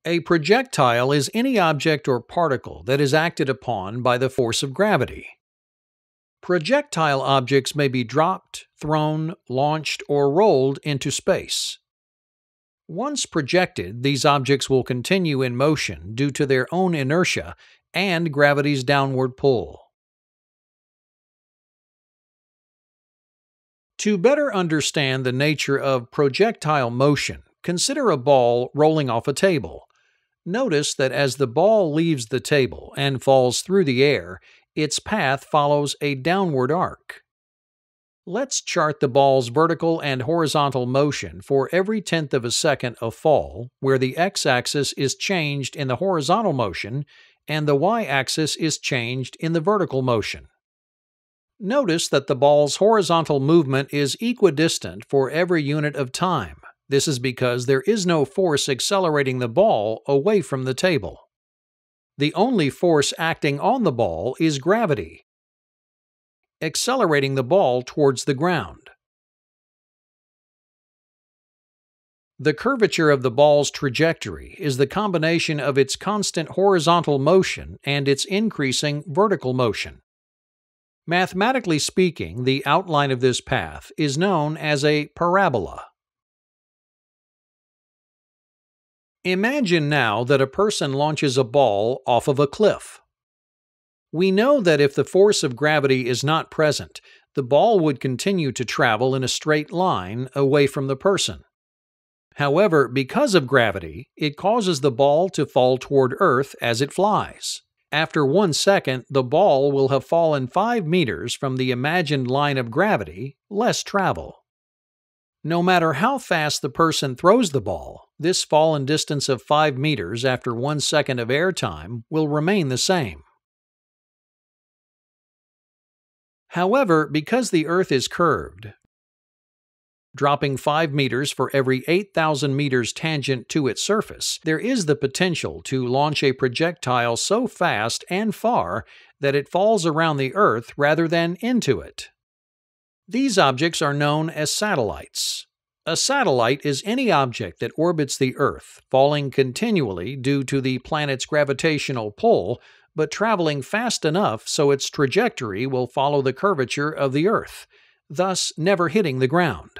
A projectile is any object or particle that is acted upon by the force of gravity. Projectile objects may be dropped, thrown, launched, or rolled into space. Once projected, these objects will continue in motion due to their own inertia and gravity's downward pull. To better understand the nature of projectile motion, consider a ball rolling off a table. Notice that as the ball leaves the table and falls through the air, its path follows a downward arc. Let's chart the ball's vertical and horizontal motion for every tenth of a second of fall, where the x-axis is changed in the horizontal motion and the y-axis is changed in the vertical motion. Notice that the ball's horizontal movement is equidistant for every unit of time. This is because there is no force accelerating the ball away from the table. The only force acting on the ball is gravity, accelerating the ball towards the ground. The curvature of the ball's trajectory is the combination of its constant horizontal motion and its increasing vertical motion. Mathematically speaking, the outline of this path is known as a parabola. Imagine now that a person launches a ball off of a cliff. We know that if the force of gravity is not present, the ball would continue to travel in a straight line away from the person. However, because of gravity, it causes the ball to fall toward Earth as it flies. After 1 second, the ball will have fallen 5 meters from the imagined line of gravity, less travel. No matter how fast the person throws the ball, this fallen distance of 5 meters after 1 second of air time will remain the same. However, because the Earth is curved, dropping 5 meters for every 8,000 meters tangent to its surface, there is the potential to launch a projectile so fast and far that it falls around the Earth rather than into it. These objects are known as satellites. A satellite is any object that orbits the Earth, falling continually due to the planet's gravitational pull, but traveling fast enough so its trajectory will follow the curvature of the Earth, thus never hitting the ground.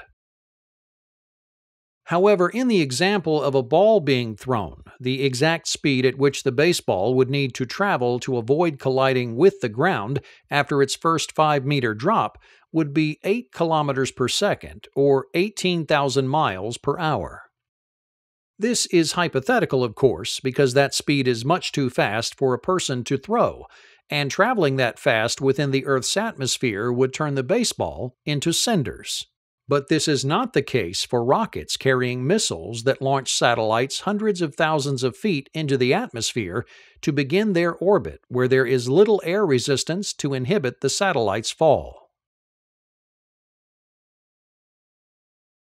However, in the example of a ball being thrown, the exact speed at which the baseball would need to travel to avoid colliding with the ground after its first 5-meter drop would be 8 kilometers per second, or 18,000 miles per hour. This is hypothetical, of course, because that speed is much too fast for a person to throw, and traveling that fast within the Earth's atmosphere would turn the baseball into cinders. But this is not the case for rockets carrying missiles that launch satellites hundreds of thousands of feet into the atmosphere to begin their orbit where there is little air resistance to inhibit the satellite's fall.